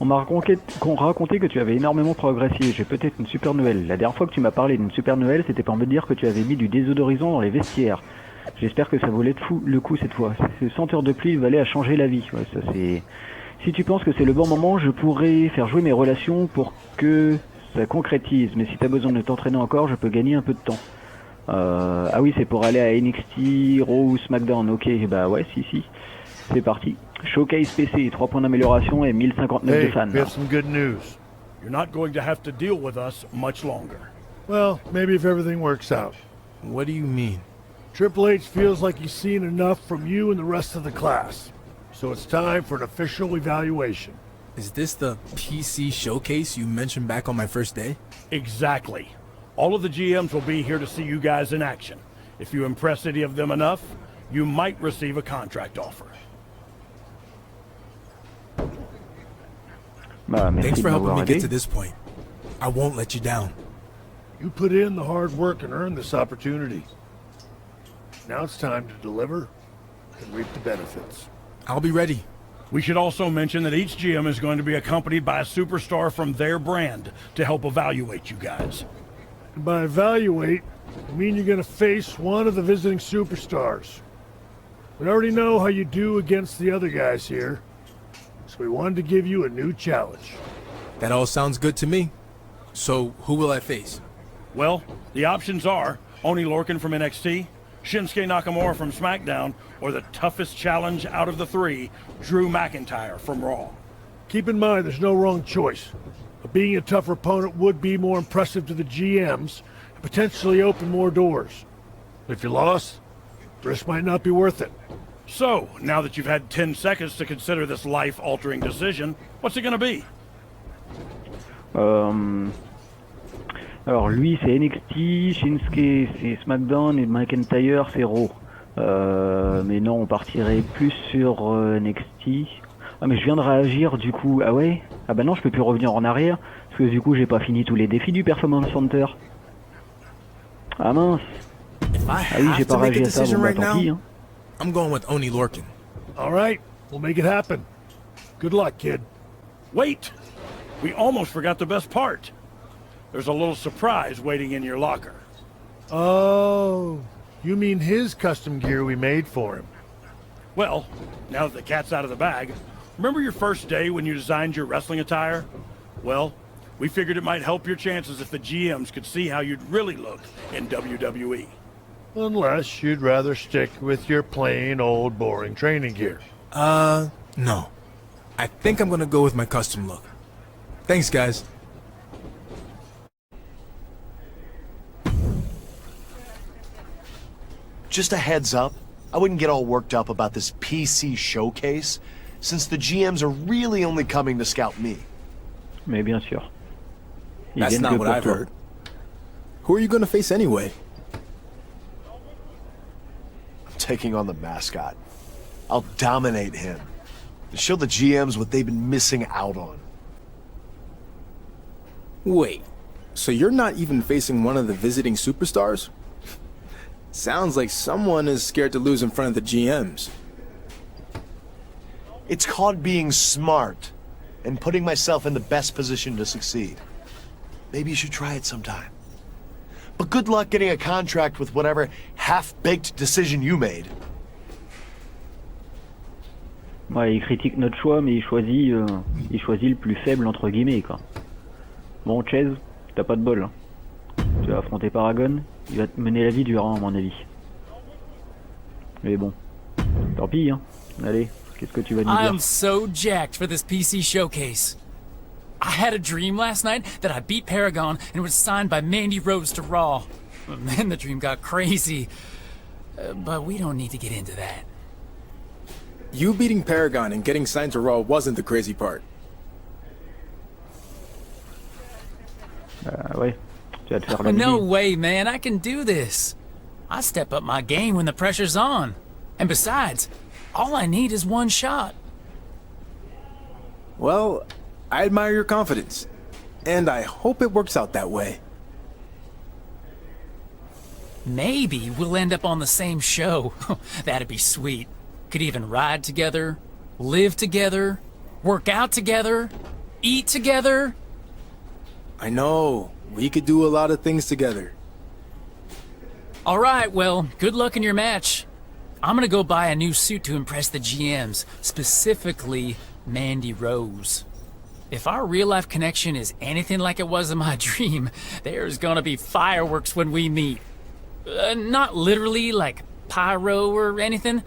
On m'a raconté que tu avais énormément progressé. J'ai peut-être une super nouvelle. La dernière fois que tu m'as parlé d'une super nouvelle, c'était pour me dire que tu avais mis du désodorisant dans les vestiaires. J'espère que ça valait le coup cette fois. Ce senteur de pluie valait à changer la vie. Ouais, ça c'est... Si tu penses que c'est le bon moment, je pourrais faire jouer mes relations pour que ça concrétise. Mais si t'as besoin de t'entraîner encore, je peux gagner un peu de temps. Ah oui, c'est pour aller à NXT, Raw ou SmackDown. Ok, bah ouais, si. C'est parti. Showcase PC, 3 points d'amélioration et 1059 de fans. We have some good news. You're not going to have to deal with us much longer. Well, maybe if everything works out. What do you mean? Triple H feels like he's seen enough from you and the rest of the class. So it's time for an official evaluation. Is this the PC showcase you mentioned back on my first day? Exactly. All of the GMs will be here to see you guys in action. If you impress any of them enough, you might receive a contract offer. Thanks for helping me get to this point. I won't let you down. You put in the hard work and earned this opportunity. Now it's time to deliver and reap the benefits. I'll be ready. We should also mention that each GM is going to be accompanied by a superstar from their brand to help evaluate you guys. And by evaluate, I mean you're going to face one of the visiting superstars. We already know how you do against the other guys here, so we wanted to give you a new challenge. That all sounds good to me. So, who will I face? Well, the options are Oni Lorcan from NXT, Shinsuke Nakamura from SmackDown, or the toughest challenge out of the three, Drew McIntyre from Raw. Keep in mind there's no wrong choice, but being a tougher opponent would be more impressive to the GMs and potentially open more doors. But if you lost, the risk might not be worth it. So, now that you've had 10 seconds to consider this life-altering decision, what's it gonna be? Alors lui c'est NXT, Shinsuke c'est SmackDown et McIntyre c'est Raw. Mais non, on partirait plus sur NXT. Ah mais je viens de réagir du coup. Ah ouais? Ah bah non, je peux plus revenir en arrière parce que du coup j'ai pas fini tous les défis du Performance Center. Ah mince. Ah oui, j'ai pas réagi à ça. Bon bah tant pis hein. I'm going with Oni Lorcan. All right, we'll make it happen. Good luck, kid. Wait! We almost forgot the best part. There's a little surprise waiting in your locker. Oh, you mean his custom gear we made for him? Well, now that the cat's out of the bag, remember your first day when you designed your wrestling attire? Well, we figured it might help your chances if the GMs could see how you'd really look in WWE. Unless you'd rather stick with your plain old boring training gear. No. I think I'm gonna go with my custom look. Thanks, guys. Just a heads up, I wouldn't get all worked up about this PC showcase, since the GMs are really only coming to scout me. Mais bien sûr. That's not what I've heard. Who are you gonna face anyway? I'm taking on the mascot. I'll dominate him. Show the GMs what they've been missing out on. Wait, so you're not even facing one of the visiting superstars? Sounds like someone is scared to lose in front of the GMs. It's called being smart and putting myself in the best position to succeed. Maybe you should try it sometime. But good luck getting a contract with whatever half-baked decision you made. Ouais, il critique notre choix, mais il choisit le plus faible entre guillemets quoi. Bon, Chase, t'as pas de bol. Tu vas affronter Paragon, il va te mener la vie dure hein, à mon avis. Mais bon, tant pis hein. Allez, qu'est-ce que tu vas nous dire? I'm so jacked for this PC showcase. I had a dream last night that I beat Paragon and was signed by Mandy Rose to Raw. And then the dream got crazy. But we don't need to get into that. You beating Paragon and getting signed to Raw wasn't the crazy part. Ouais, tu vas te faire la No way, man, I can do this. I step up my game when the pressure's on. And besides, all I need is one shot. Well, I admire your confidence. And I hope it works out that way. Maybe we'll end up on the same show. That'd be sweet. Could even ride together, live together, work out together. eat together. I know. We could do a lot of things together. All right, well, good luck in your match. I'm gonna go buy a new suit to impress the GMs, specifically Mandy Rose. If our real-life connection is anything like it was in my dream, there's gonna be fireworks when we meet. Not literally like pyro or anything.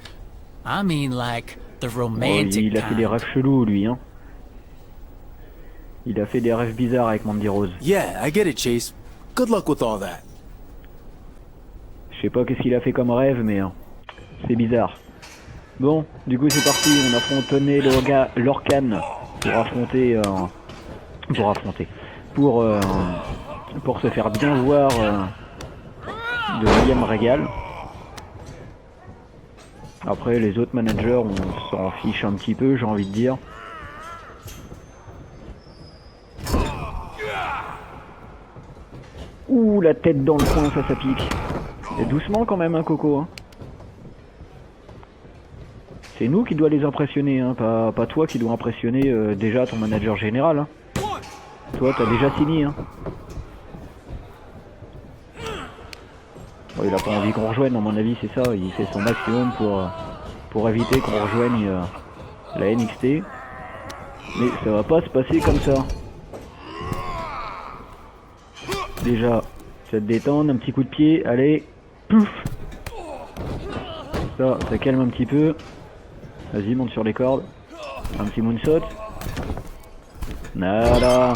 I mean like the romantic il a fait des kind. rêves chelous, lui, hein. Il a fait des rêves bizarres avec Mandy Rose. Yeah, I get it, Chase. Good luck with all that. Je sais pas qu'est-ce qu'il a fait comme rêve, mais c'est bizarre. Bon, du coup c'est parti, on affronte Tony Lorcan pour se faire bien voir de William Regal. Après les autres managers, on s'en fiche un petit peu, j'ai envie de dire. Ouh, la tête dans le coin, ça pique. Et doucement quand même, hein, Coco. Hein. C'est nous qui doit les impressionner, hein, pas toi qui dois impressionner déjà ton manager général. Hein. Toi, t'as déjà signé. Hein. Bon, il a pas envie qu'on rejoigne, à mon avis, c'est ça. Il fait son maximum pour éviter qu'on rejoigne la NXT. Mais ça va pas se passer comme ça. Déjà, ça te détend, un petit coup de pied, allez, pouf. Ça calme un petit peu. Vas-y, monte sur les cordes. Un petit moonsault. Nada.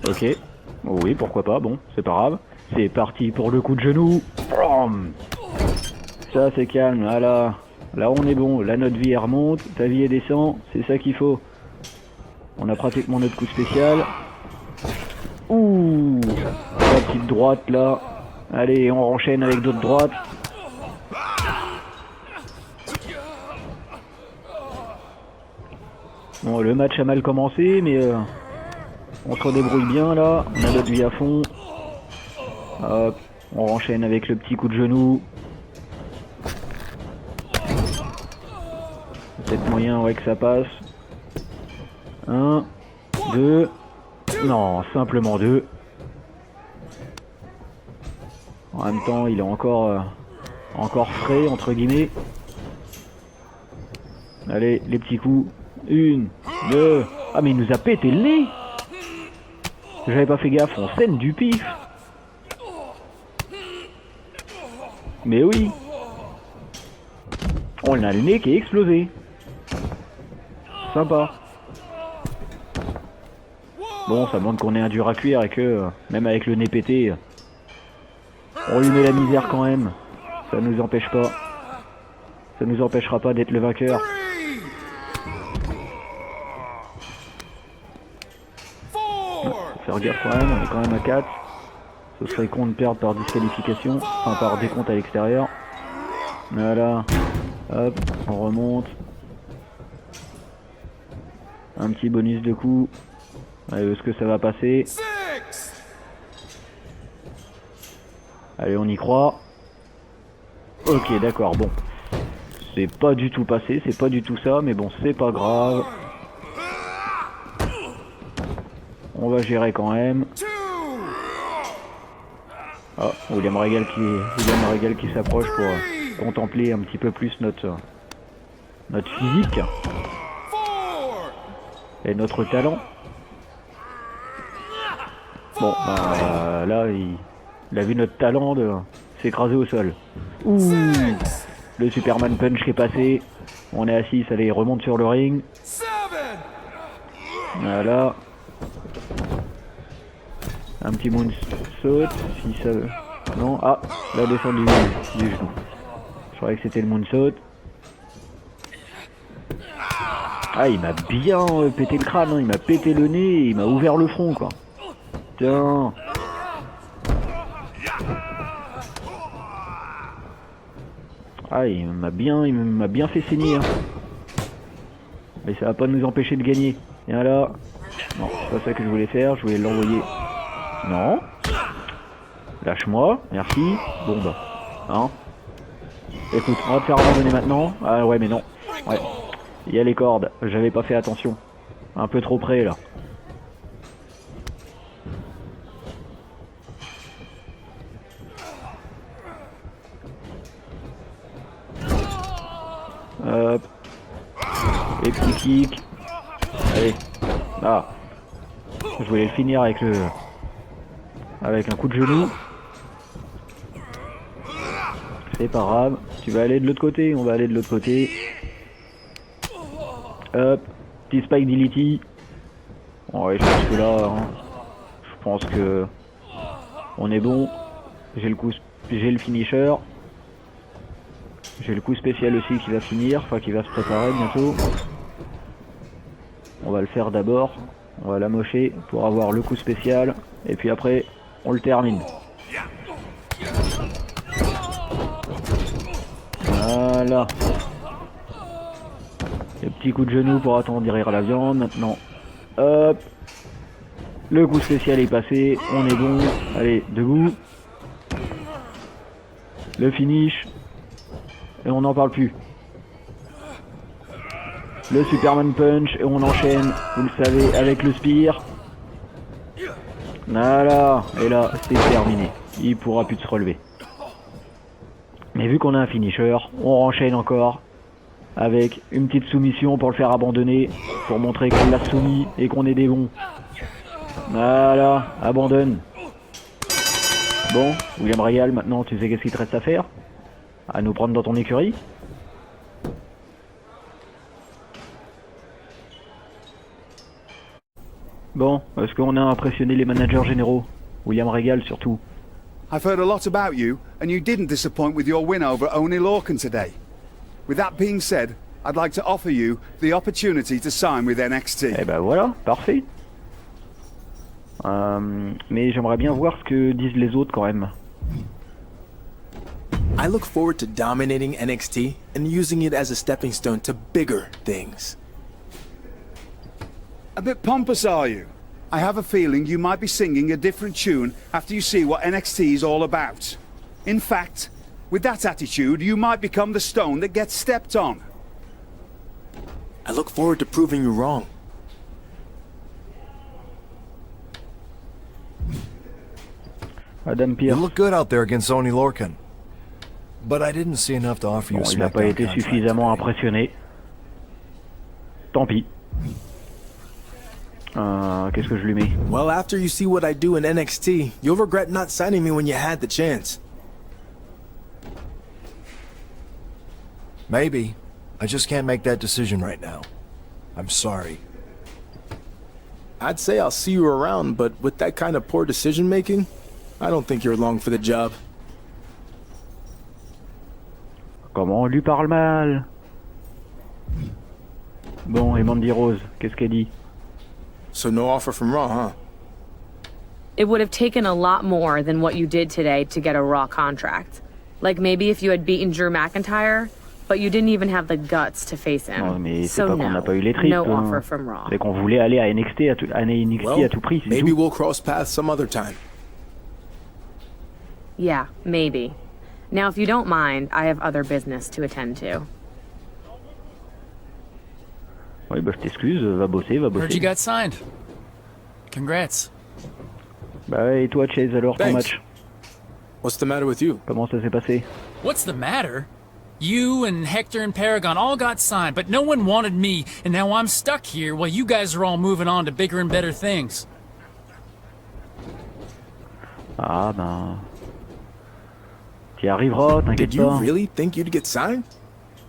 Ok. Oh oui, pourquoi pas, bon, c'est pas grave. C'est parti pour le coup de genou. Ça c'est calme, voilà. Là on est bon, là notre vie elle remonte, ta vie elle descend, c'est ça qu'il faut. On a pratiquement notre coup spécial. Ouh, la petite droite là. Allez, on enchaîne avec d'autres droites. Bon, le match a mal commencé, mais on se redébrouille bien là. On a notre vie à fond. Hop, on enchaîne avec le petit coup de genou. Peut-être moyen ouais que ça passe. 1, 2. Non, simplement 2. En même temps, il est encore frais entre guillemets. Allez, les petits coups. 1, 2. Ah mais il nous a pété le nez. J'avais pas fait gaffe, on saigne du pif. Mais oui. On a le nez qui est explosé. Sympa. Bon, ça montre qu'on est un dur à cuire et que, même avec le nez pété, on lui met la misère quand même. Ça nous empêche pas. Ça nous empêchera pas d'être le vainqueur. Faut faire gaffe quand même, on est quand même à 4. Ce serait con de perdre par disqualification, enfin par décompte à l'extérieur. Voilà. Hop, on remonte. Un petit bonus de coup. Allez, est-ce que ça va passer? Allez, on y croit. Ok, d'accord, bon. C'est pas du tout passé, c'est pas du tout ça, mais bon, c'est pas grave. On va gérer quand même. Ah, William Regal qui s'approche pour contempler un petit peu plus notre physique et notre talent. Bon, bah, là, il a vu notre talent de s'écraser au sol. Ouh, le Superman Punch qui est passé. On est à 6, allez, il remonte sur le ring. Voilà. Un petit moonsault, si ça veut. Non, ah, la descente du genou. Je croyais que c'était le moonsaut. Ah, il m'a bien pété le crâne, hein. Il m'a pété le nez et il m'a ouvert le front, quoi. Tiens. Ah, il m'a bien fait saigner. Hein. Mais ça va pas nous empêcher de gagner. Viens là. Non, c'est pas ça que je voulais faire, je voulais l'envoyer. Non. Lâche-moi, merci. Bon bah, hein. Écoute, on va te faire abandonner maintenant. Ah ouais mais non. Ouais. Il y a les cordes, j'avais pas fait attention. Un peu trop près là. Hop. Et petit kick. Allez. Ah. Je voulais le finir avec le... avec un coup de genou. C'est pas grave. Tu vas aller de l'autre côté, on va aller de l'autre côté. Hop. Petit spike d'Ility. Ouais, je pense que là... hein, je pense que... on est bon. J'ai le coup... j'ai le finisher. J'ai le coup spécial aussi qui va finir, enfin qui va se préparer bientôt. On va le faire d'abord, on va l'amocher pour avoir le coup spécial, et puis après on le termine. Voilà. Le petit coup de genou pour attendrir la viande maintenant. Hop. Le coup spécial est passé, on est bon. Allez, debout. Le finish. Et on n'en parle plus. Le Superman Punch et on enchaîne, vous le savez, avec le Spear. Voilà, et là c'est terminé. Il pourra plus se relever. Mais vu qu'on a un finisher, on enchaîne encore avec une petite soumission pour le faire abandonner, pour montrer qu'on l'a soumis et qu'on est des bons. Voilà, abandonne. Bon, William Regal, maintenant tu sais qu'est-ce qu'il te reste à faire? À nous prendre dans ton écurie? Bon, est-ce qu'on a impressionné les managers généraux? William Regal surtout. I've heard a lot about you, and you didn't disappoint with your win over Oni Lorcan today. With that being said, I'd like to offer you the opportunity to sign with NXT. Eh ben voilà, parfait. Mais j'aimerais bien voir ce que disent les autres quand même. I look forward to dominating NXT and using it as a stepping stone to bigger things. A bit pompous, are you? I have a feeling you might be singing a different tune after you see what NXT is all about. In fact, with that attitude, you might become the stone that gets stepped on. I look forward to proving you wrong. Adam You Pearce. look good out there against Oni Lorcan. But I didn't see enough to offer you Bon, a il n'a pas SmackDown été contract suffisamment today. impressionné. Tant pis. Qu'est-ce que je lui mets? Well, after you see what I do in NXT, you'll regret not signing me when you had the chance. Maybe. I just can't make that decision right now. I'm sorry. I'd say I'll see you around, but with that kind of poor decision making, I don't think you're long for the job. Comment on lui parle mal? Bon, et Mandy Rose, qu'est-ce qu'elle dit? So no offer from Raw, huh? It would have taken a lot more than what you did today to get a Raw contract. Like maybe if you had beaten Drew McIntyre, but you didn't even have the guts to face him. Non, mais c'est So pas qu'on no, n'a pas eu les tripes. no hein. offer from Raw. C'est qu'on voulait aller à NXT Well, à tout prix, c'est maybe tout. we'll cross paths some other time. Yeah, maybe. Now, if you don't mind, I have other business to attend to. Oui, bah je t'excuse, va bosser, va Heard you bosser. got signed. Congrats. Bah et toi Chase alors ton Thanks. match? What's the matter with you? Comment ça s'est passé? What's the matter? You and Hector and Paragon all got signed, but no one wanted me, and now I'm stuck here while you guys are all moving on to bigger and better things. Ah ben... T'y arriveras, t'inquiète Did you pas. really think you'd get signed?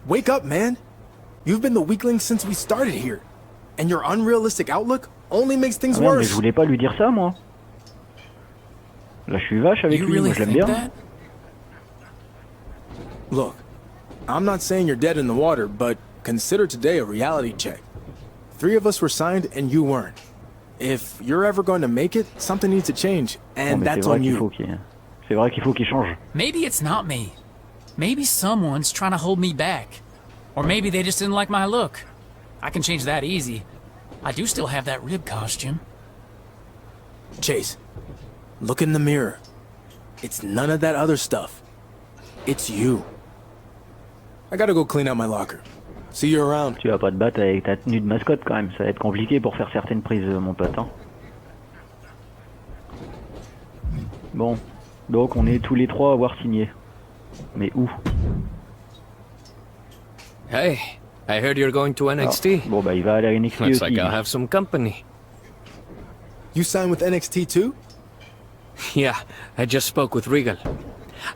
Wake up, man. You've been the weakling since we started here. And your unrealistic outlook only makes things Ah merde, mais worse. je voulais pas lui dire ça moi. Là je suis vache avec You lui, really moi je l'aime think bien. that? Look, I'm not saying you're dead in the water, but consider today a reality check. 3 of us were signed and you weren't. If you're ever going to make it, something needs to change, Bon, and mais c'est that's vrai on qu'il you. faut qu'il... C'est vrai qu'il faut qu'il change. Maybe it's not me. Maybe someone's trying to hold me back. Or maybe they just didn't like my look. I can change that easy. I do still have that rib costume. Chase, look in the mirror. It's none of that other stuff. It's you. I gotta go clean out my locker. See you around. Tu vas pas te battre avec ta tenue de mascotte quand même, ça va être compliqué pour faire certaines prises, mon pote. Hein. Bon, donc on est tous les trois à avoir signé. Mais où? Hey, I heard you're going to NXT. Ah, bon bah il va aller à NXT Looks aussi. like I'll have some company. You signed with NXT too? Yeah, I just spoke with Regal.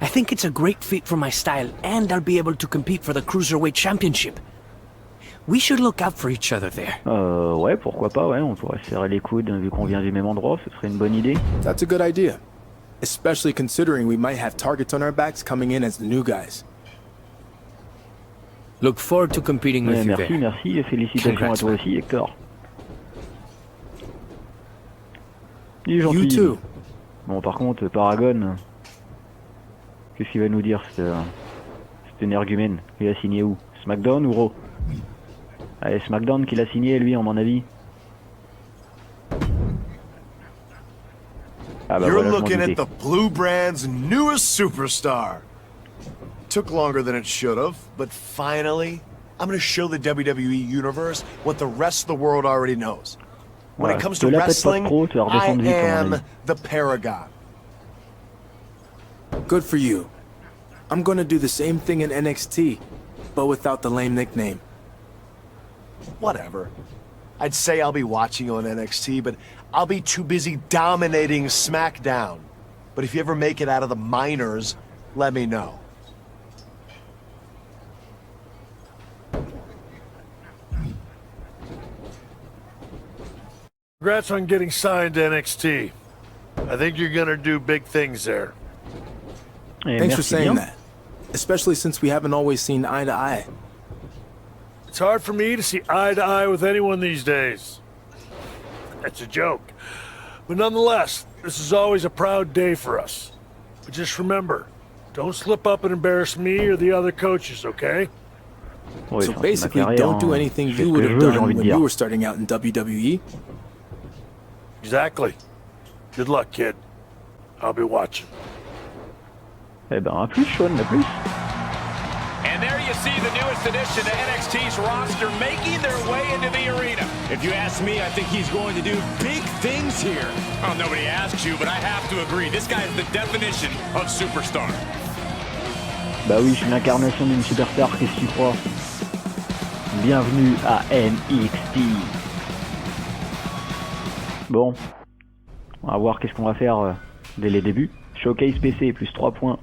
I think it's a great fit for my style, and I'll be able to compete for the Cruiserweight Championship. We should look out for each other there. Ouais, pourquoi pas, ouais, on pourrait se serrer les coudes vu qu'on vient du même endroit, ce serait une bonne idée. That's a good idea. Especially considering we might have targets on our backs coming in as the new guys. Look forward to competing with you Merci, there. merci, et félicitations à toi aussi, Hector. Il est gentil. You too. Bon, par contre, Paragon, qu'est-ce qu'il va nous dire, cet énergumène? Il a signé où? SmackDown ou Raw? Allez, SmackDown qu'il a signé, lui, à mon avis. Ah bah You're voilà, je m'en looking at doutais. the Blue Brand's newest superstar. Took longer than it should have, but finally, I'm going to show the WWE Universe what the rest of the world already knows. When Voilà, it comes te to la pète pas wrestling, trop, tu vas I redescendre vite, à mon am avis. the Paragon. Good for you. I'm gonna do the same thing in NXT, but without the lame nickname. Whatever. I'd say I'll be watching you on NXT, but I'll be too busy dominating SmackDown. But if you ever make it out of the minors, let me know. Congrats on getting signed to NXT. I think you're gonna do big things there. Et Thanks for merci saying bien. that. Especially since we haven't always seen eye to eye. It's hard for me to see eye to eye with anyone these days. That's a joke. But nonetheless, this is always a proud day for us. But just remember, don't slip up and embarrass me or the other coaches, okay? Ouais, So enfin, c'est ma basically, carrière, don't do hein. anything Je fais you ce would que je have veux, j'ai done envie de when dire. you were starting out in WWE. Exactly. Good luck, kid. I'll be watching. Eh ben, à plus, Sean, à plus. And there you see the newest addition to NXT's roster making their way into the arena. If you ask me, I think he's going to do big things here. Oh, nobody asks you, but I have to agree. This guy is the definition of superstar. Bah oui, je suis l'incarnation d'une superstar, qu'est-ce que tu crois? Bienvenue à NXT. Bon, on va voir qu'est-ce qu'on va faire dès les débuts. Showcase PC, plus 3 points.